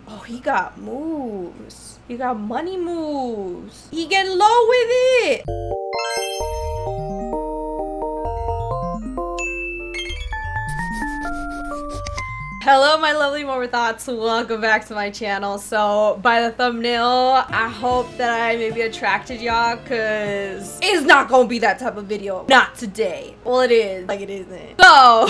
Oh, he got moves. He got money moves. He getting low with it. Hello, my lovely Morbid thoughts. Welcome back to my channel. So, by the thumbnail, I hope that I maybe attracted y'all, because it's not gonna be that type of video. Not today. Well, it is. Like, it isn't. So,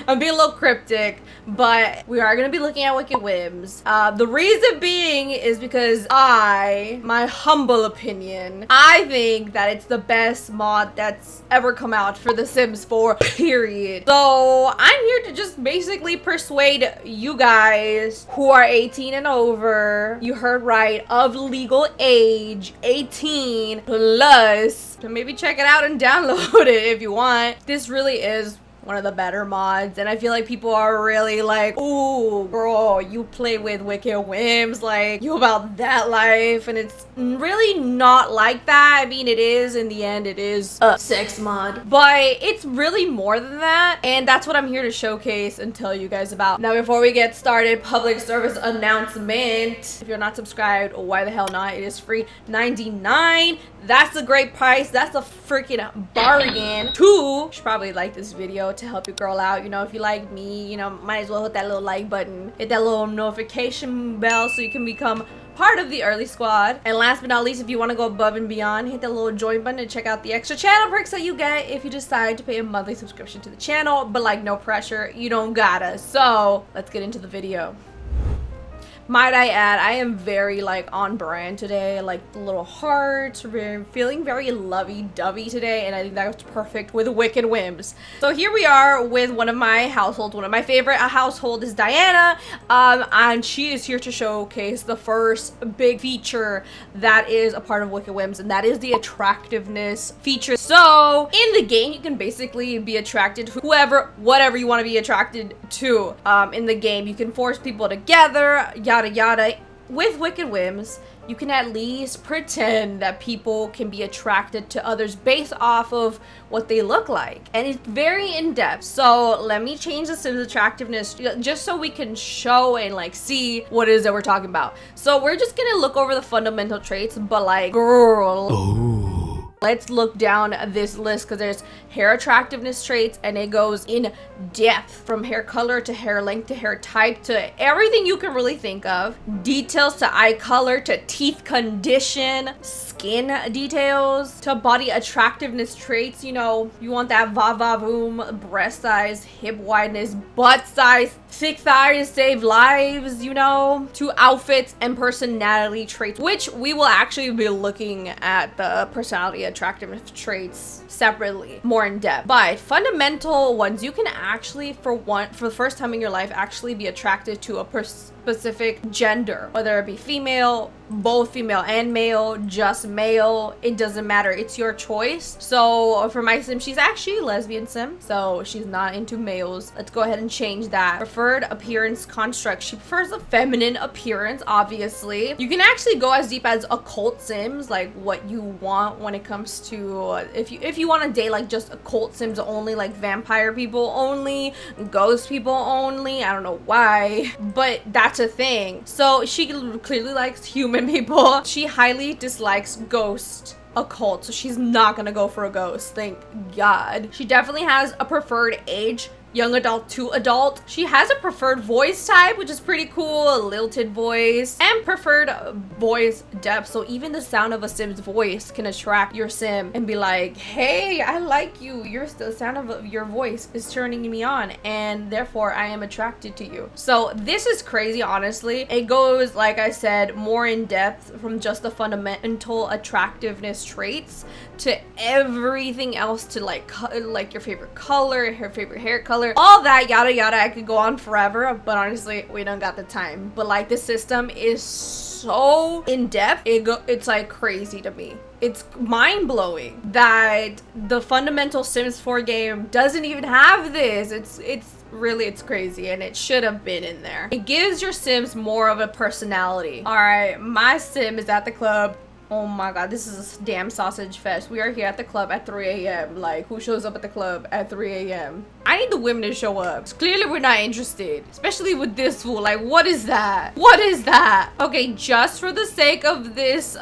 I'm being a little cryptic, but we are gonna be looking at Wicked Whims. The reason being is because my humble opinion, I think that it's the best mod that's ever come out for The Sims 4, period. So, I'm here to just basically persuade you guys who are 18 and over, you heard right, of legal age, 18 plus, to maybe check it out and download it if you want. This really is one of the better mods, and I feel like people are really like, ooh, girl, you play with Wicked Whims, like, you about that life, and it's really not like that. I mean, it is, in the end, it is a sex mod, but it's really more than that, and that's what I'm here to showcase and tell you guys about. Now, before we get started, public service announcement. If you're not subscribed, why the hell not? It is free, $99. That's a great price. That's a freaking bargain. Two, you should probably like this video to help your girl out. You know, if you like me, you know, might as well hit that little like button, hit that little notification bell so you can become part of the early squad. And last but not least, if you want to go above and beyond, hit that little join button and check out the extra channel perks that you get if you decide to pay a monthly subscription to the channel. But like, no pressure, you don't gotta. So let's get into the video. Might I add, I am very like on brand today, like the little hearts, feeling very lovey-dovey today, and I think that's perfect with Wicked Whims. So here we are with one of my households. One of my favorite household is Diana, and she is here to showcase the first big feature that is a part of Wicked Whims, and that is the attractiveness feature. So in the game, you can basically be attracted to whatever you want to be attracted to. In the game, you can force people together, yada yada. With Wicked Whims, you can at least pretend that people can be attracted to others based off of what they look like, and it's very in-depth. So let me change the Sims attractiveness just so we can show and like see what it is that we're talking about. So we're just gonna look over the fundamental traits, but like, girl, let's look down this list, because there's hair attractiveness traits, and it goes in depth from hair color to hair length to hair type to everything you can really think of. Details to eye color to teeth condition, skin details to body attractiveness traits. You know, you want that va-va-voom, breast size, hip wideness, butt size, thick thighs save lives, you know, to outfits and personality traits, which we will actually be looking at the personality attractiveness traits separately, more in depth. But fundamental ones, you can actually for the first time in your life actually be attracted to a specific gender, whether it be female, both female and male, just male, it doesn't matter, it's your choice. So for my sim, she's actually a lesbian sim, so she's not into males. Let's go ahead and change that. Preferred appearance construct, she prefers a feminine appearance, obviously. You can actually go as deep as occult sims, like what you want when it comes to if you want to date like just occult sims only, like vampire people only, ghost people only. I don't know why, but that's a thing. So she clearly likes human people. She highly dislikes ghost occult, so she's not gonna go for a ghost, thank God. She definitely has a preferred age, young adult to adult. She has a preferred voice type, which is pretty cool, a lilted voice, and preferred voice depth. So even the sound of a sim's voice can attract your sim and be like, hey, I like you. The sound of your voice is turning me on, and therefore I am attracted to you. So this is crazy, honestly. It goes, like I said, more in depth from just the fundamental attractiveness traits to everything else, to like your favorite color, her favorite hair color, all that yada yada. I could go on forever, but honestly we don't got the time. But like, this system is so in depth, it's like crazy to me. It's mind-blowing that the fundamental Sims 4 game doesn't even have this. It's crazy, and it should have been in there. It gives your Sims more of a personality. All right, my sim is at the club. Oh my god, this is a damn sausage fest. We are here at the club at 3 a.m. Like, who shows up at the club at 3 a.m.? I need the women to show up. Clearly we're not interested, especially with this fool. Like, what is that? What is that? Okay, just for the sake of this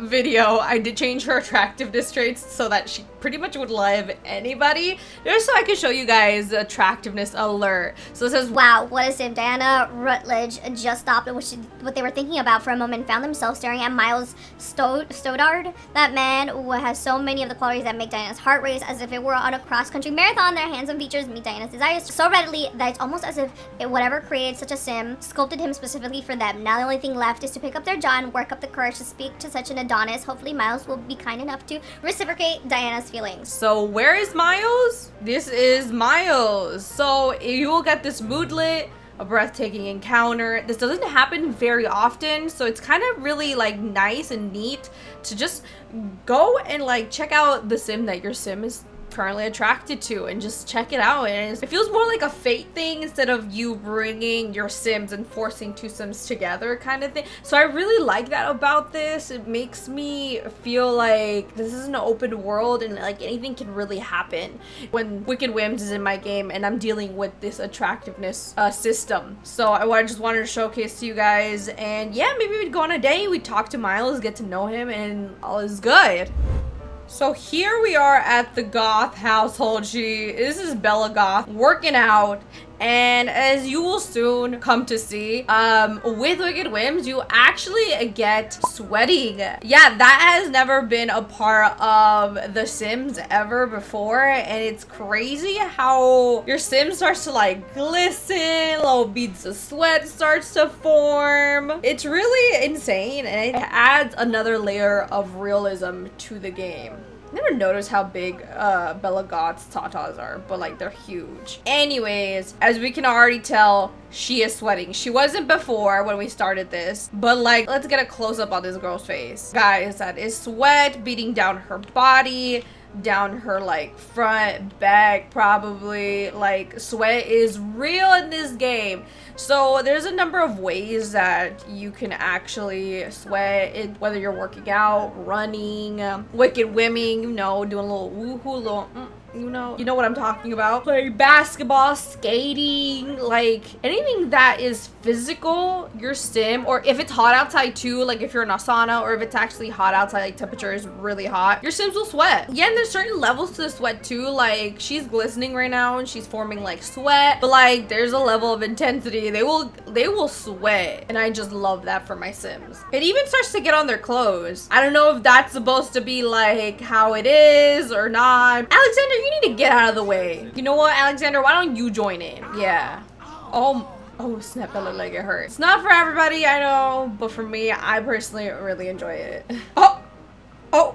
video, I did change her attractiveness traits so that she pretty much would love anybody, just so I can show you guys the attractiveness alert. So it says, wow, what a sim. Diana Rutledge just stopped at what they were thinking about for a moment, found themselves staring at Miles Stoddard. That man who has so many of the qualities that make Diana's heart race, as if it were on a cross-country marathon. Their handsome features meet Diana's desires so readily that it's almost as if whatever created such a sim sculpted him specifically for them. Now the only thing left is to pick up their jaw and work up the courage to speak to such an Adonis. Hopefully Miles will be kind enough to reciprocate Diana's feelings. So where is Miles? This is Miles. So you will get this moodlet, a breathtaking encounter. This doesn't happen very often, so it's kind of really like nice and neat to just go and like check out the sim that your sim is currently attracted to and just check it out. And it feels more like a fate thing instead of you bringing your sims and forcing two sims together kind of thing. So I really like that about this. It makes me feel like this is an open world and like anything can really happen when Wicked Whims is in my game and I'm dealing with this attractiveness system. So I just wanted to showcase to you guys, and yeah, maybe we'd go on a date, we'd talk to Miles, get to know him, and all is good. So here we are at the Goth household. This is Bella Goth working out, and as you will soon come to see, with Wicked Whims, you actually get sweating. Yeah, that has never been a part of the Sims ever before, and it's crazy how your sim starts to like glisten, little beads of sweat starts to form. It's really insane, and it adds another layer of realism to the game. Never noticed how big Bella Goth's tatas are, but like they're huge. Anyways, as we can already tell, she is sweating. She wasn't before when we started this, but like, let's get a close-up on this girl's face. Guys, that is sweat beating down her body, down her like front, back, probably. Like, sweat is real in this game. So there's a number of ways that you can actually sweat it, whether you're working out, running, wicked whimming, you know, doing a little woohoo, little you know what I'm talking about. Playing basketball, skating, like anything that is physical, your sim, or if it's hot outside too, like if you're in a sauna, or if it's actually hot outside, like temperature is really hot, your sims will sweat. Yeah, and there's certain levels to the sweat too. Like, she's glistening right now and she's forming like sweat, but like there's a level of intensity. They will sweat, and I just love that for my sims. It even starts to get on their clothes. I don't know if that's supposed to be like how it is or not. Alexander, you need to get out of the way. You know what, Alexander, why don't you join in? Yeah. Oh snap, that looked like it hurt. It's not for everybody, I know, but for me, I personally really enjoy it. Oh,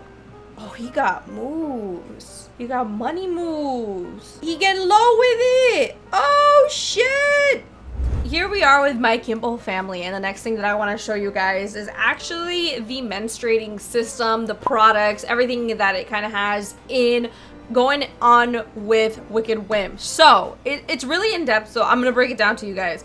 he got moves. He got money moves. He getting low with it. Oh shit. Here we are with my Kimball family, and the next thing that I want to show you guys is actually the menstruating system, the products, everything that it kind of has in going on with Wicked Whims. So it's really in depth, so I'm gonna break it down to you guys.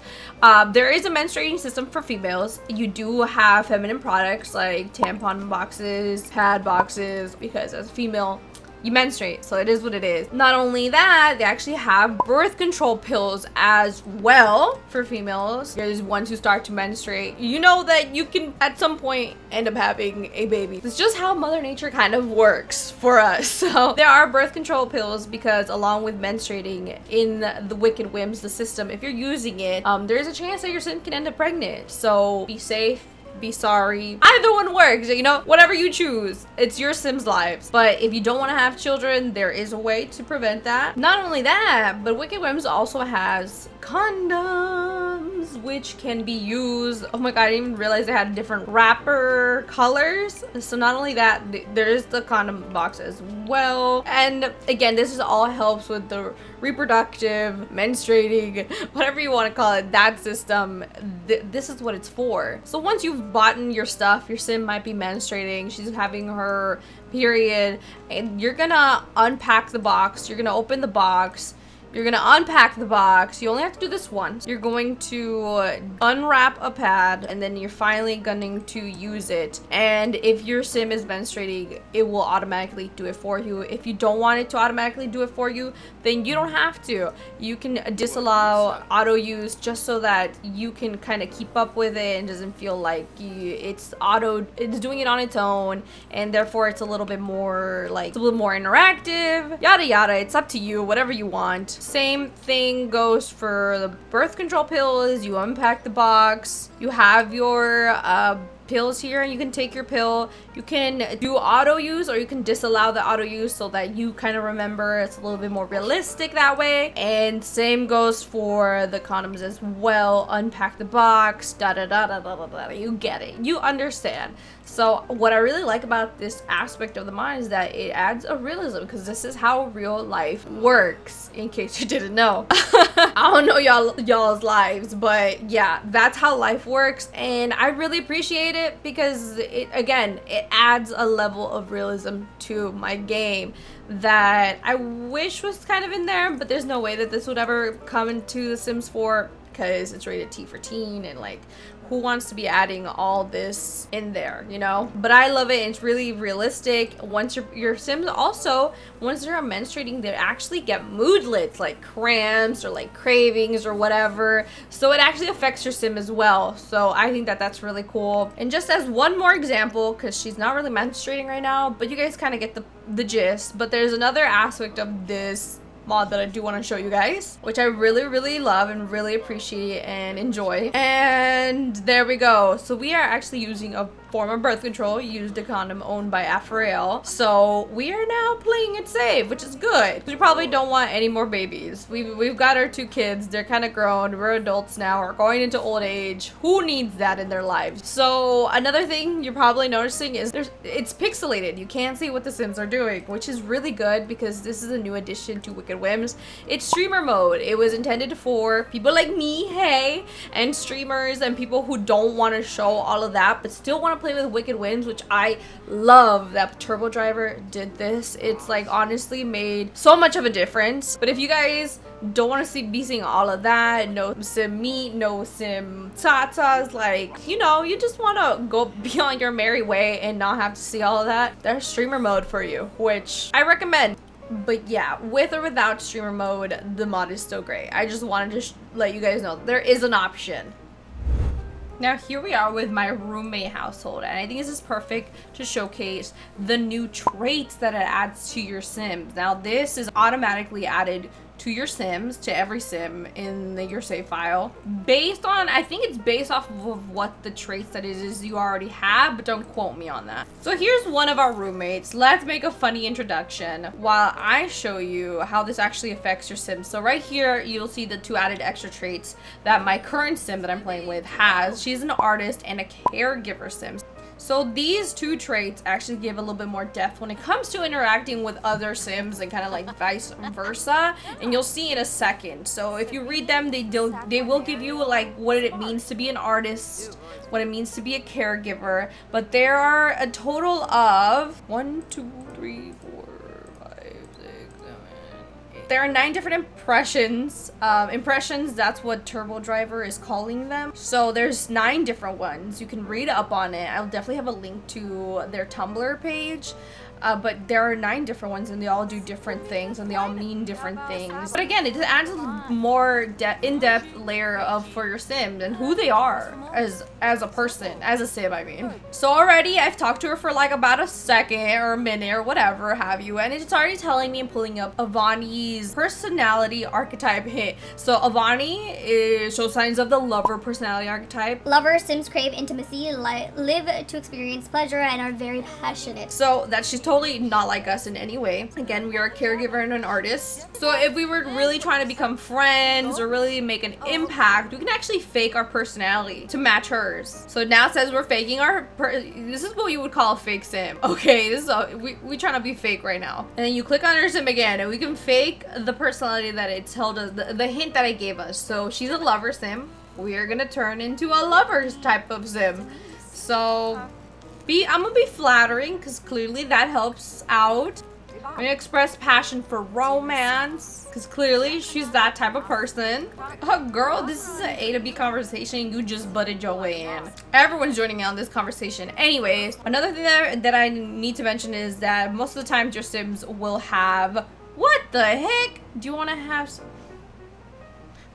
There is a menstruating system for females. You do have feminine products like tampon boxes, pad boxes, because as a female, you menstruate, so it is what it is. Not only that, they actually have birth control pills as well for females. There's ones who start to menstruate. You know that you can at some point end up having a baby. It's just how Mother Nature kind of works for us. So there are birth control pills because along with menstruating in the Wicked Whims, the system, if you're using it, there's a chance that your sim can end up pregnant. So be safe. Be sorry. Either one works, you know, whatever you choose. It's your Sims lives. But if you don't want to have children, there is a way to prevent that. Not only that, but Wicked Whims also has condoms, which can be used. Oh my god, I didn't even realize they had different wrapper colors. So not only that, there is the condom box as well. And again, this is all helps with the reproductive, menstruating, whatever you want to call it, that system. This is what it's for. So once you've bought your stuff, your sim might be menstruating, she's having her period, and you're gonna unpack the box, you're gonna open the box, You're gonna unpack the box. You only have to do this once. You're going to unwrap a pad, and then you're finally going to use it. And if your sim is menstruating, it will automatically do it for you. If you don't want it to automatically do it for you, then you don't have to. You can disallow auto use just so that you can kind of keep up with it and doesn't feel like it's doing it on its own, and therefore it's a little bit more like it's a little more interactive, yada yada. It's up to you, whatever you want. Same thing goes for the birth control pills. You unpack the box, you have your pills here, and you can take your pill. You can do auto use, or you can disallow the auto use so that you kind of remember. It's a little bit more realistic that way. And same goes for the condoms as well. Unpack the box, da da da da da da da. You get it, you understand. So what I really like about this aspect of the mod is that it adds a realism, because this is how real life works, in case you didn't know. I don't know y'all's lives, but yeah, that's how life works, and I really appreciate it because it adds a level of realism to my game that I wish was kind of in there, but there's no way that this would ever come into The Sims 4 because it's rated T for teen, and like, who wants to be adding all this in there, you know? But I love it. It's really realistic. Once your Sims also, once they're menstruating, they actually get moodlets like cramps or like cravings or whatever. So it actually affects your Sim as well. So I think that that's really cool. And just as one more example, because she's not really menstruating right now, but you guys kind of get the gist. But there's another aspect of this mod that I do want to show you guys, which I really love and really appreciate and enjoy. And there we go. So we are actually using a form of birth control, used a condom owned by Afrael. So we are now playing it safe, which is good. We probably don't want any more babies. We've got our 2 kids. They're kind of grown. We're adults now. We're going into old age. Who needs that in their lives? So another thing you're probably noticing is it's pixelated. You can't see what the Sims are doing, which is really good because this is a new addition to Wicked Whims. It's streamer mode. It was intended for people like me, hey, and streamers and people who don't want to show all of that but still want to play with Wicked Whims, which I love that Turbo Driver did this. It's like honestly made so much of a difference. But if you guys don't want to be seeing all of that, no sim meat, no sim tatas, like, you know, you just want to go be on your merry way and not have to see all of that, there's streamer mode for you, which I recommend. But yeah, with or without streamer mode, the mod is still great. I just wanted to let you guys know there is an option. Now here we are with my roommate household, and I think this is perfect to showcase the new traits that it adds to your Sims. Now this is automatically added to your Sims, to every Sim in your save file, based on, I think it's based off of what the traits that it is you already have, but don't quote me on that. So here's one of our roommates. Let's make a funny introduction while I show you how this actually affects your Sims. So right here, you'll see the 2 added extra traits that my current Sim that I'm playing with has. She's an artist and a caregiver Sim. So these 2 traits actually give a little bit more depth when it comes to interacting with other Sims and kind of like vice versa, and you'll see in a second. So if you read them, they will give you like what it means to be an artist, what it means to be a caregiver. But there are a total of 1, 2, 3, 4, 5, 6, 7, 8. There are 9 different impressions. Impressions, that's what Turbo Driver is calling them. So there's 9 different ones. You can read up on it. I'll definitely have a link to their Tumblr page. But there are 9 different ones, and they all do different things, and they all mean different things. But again, it just adds a more in-depth layer of for your Sims and who they are as a person, as a Sim, I mean. So already I've talked to her for like about a second or a minute or whatever have you, and it's already telling me and pulling up Avani's personality archetype hit. So Avani shows signs of the lover personality archetype. Lover Sims crave intimacy, live to experience pleasure, and are very passionate. So that she's totally not like us in any way. Again, we are a caregiver and an artist. So if we were really trying to become friends or really make an impact, we can actually fake our personality to match hers. So now it says we're faking our this is what you would call a fake Sim. Okay, this is we trying to be fake right now. And then you click on her Sim again, and we can fake the personality that it told us, the hint that it gave us. So she's a lover Sim. We are gonna turn into a lover's type of Sim. So I'm gonna be flattering because clearly that helps out. We express passion for romance, because clearly she's that type of person. Oh, girl, this is an A to B conversation. You just butted your way in. Everyone's joining in on this conversation. Anyways, another thing that I need to mention is that most of the time your Sims will have... What the heck? Do you want to have...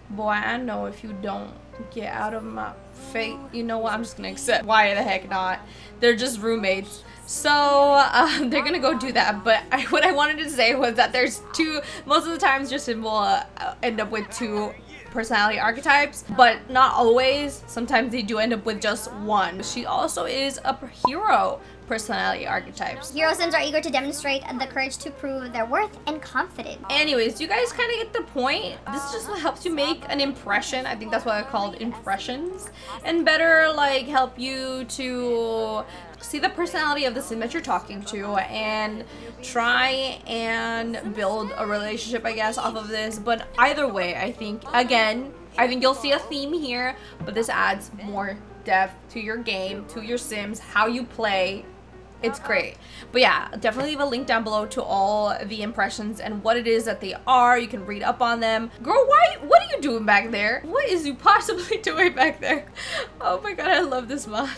Boy, I know if you don't get out of my face. You know what? I'm just going to accept. Why the heck not? They're just roommates. So they're gonna go do that, but what I wanted to say was that there's two, most of the times your Sim will end up with two personality archetypes, but not always. Sometimes they do end up with just one. She also is a hero personality archetypes. Hero Sims are eager to demonstrate the courage to prove their worth and confidence. Anyways, you guys kind of get the point. This just helps you make an impression. I think that's why I called impressions, and better like help you to see the personality of the Sim that you're talking to and try and build a relationship, I guess, off of this. But either way, I think you'll see a theme here, but this adds more depth to your game, to your Sims, how you play. It's great. But yeah, definitely leave a link down below to all the impressions and what it is that they are. You can read up on them. Girl, what are you doing back there? What is you possibly doing back there? Oh my god, I love this mod.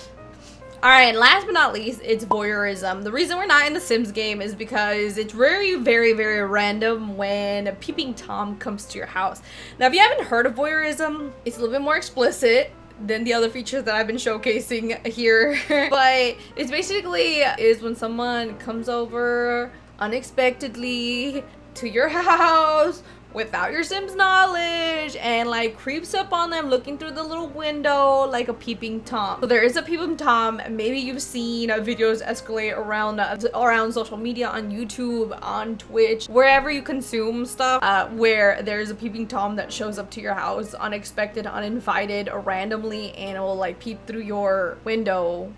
Alright, last but not least, it's voyeurism. The reason we're not in the Sims game is because it's very, very, very random when a peeping Tom comes to your house. Now, if you haven't heard of voyeurism, it's a little bit more explicit than the other features that I've been showcasing here. But it's basically is when someone comes over unexpectedly to your house without your Sim's knowledge and like creeps up on them looking through the little window like a peeping Tom. So there is a peeping Tom. Maybe you've seen videos escalate around social media, on YouTube, on Twitch, wherever you consume stuff, where there's a peeping Tom that shows up to your house unexpected, uninvited, or randomly, and it will like peep through your window.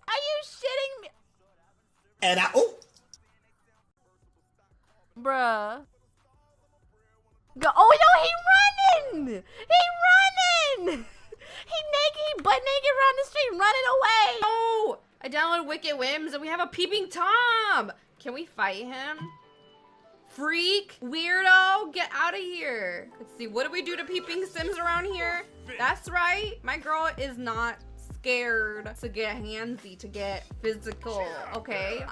Are you shitting me? And Bruh. Oh no, he running! He running! He naked, he butt naked around the street running away! Oh! I downloaded Wicked Whims and we have a peeping Tom! Can we fight him? Freak! Weirdo! Get out of here! Let's see, what do we do to peeping Sims around here? That's right, my girl is not scared to get handsy, to get physical, okay?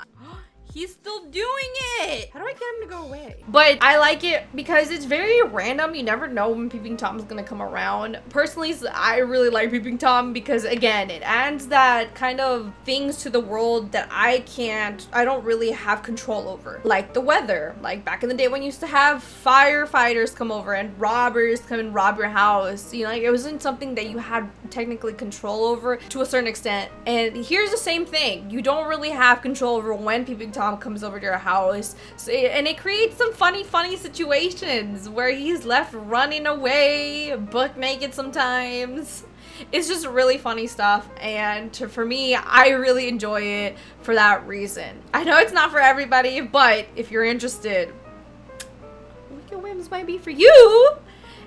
He's still doing it! How do I get him to go away? But I like it because it's very random. You never know when Peeping Tom is gonna come around. Personally, I really like Peeping Tom because, again, it adds that kind of things to the world that I don't really have control over. Like the weather. Like back in the day when you used to have firefighters come over and robbers come and rob your house. You know, like it wasn't something that you had technically control over to a certain extent. And here's the same thing. You don't really have control over when Peeping Tom comes over to your house, and it creates some funny situations where he's left running away buck naked sometimes. It's just really funny stuff, and for me, I really enjoy it for that reason. I know it's not for everybody, but if you're interested, Wicked Whims might be for you.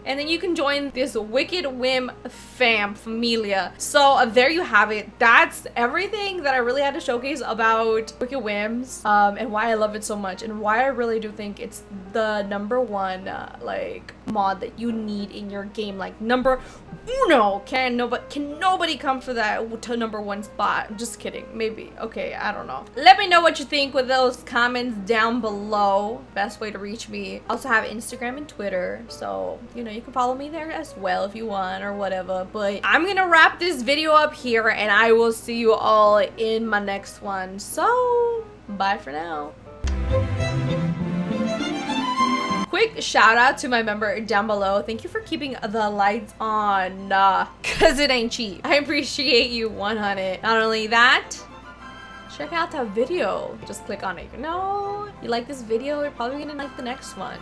And then you can join this Wicked Whim familia. So there you have it. That's everything that I really had to showcase about Wicked Whims, and why I love it so much, and why I really do think it's the #1 like mod that you need in your game. Like number uno. Can nobody come for that to #1 spot? Just kidding. Maybe. Okay, I don't know. Let me know what you think with those comments down below. Best way to reach me. I also have Instagram and Twitter, so you know you can follow me there as well if you want or whatever. But I'm gonna wrap this video up here, and I will see you all in my next one. So bye for now. Quick shout out to my member down below. Thank you for keeping the lights on, cause it ain't cheap. I appreciate you 100. Not only that, check out that video. Just click on it. You know, you like this video, you're probably gonna like the next one.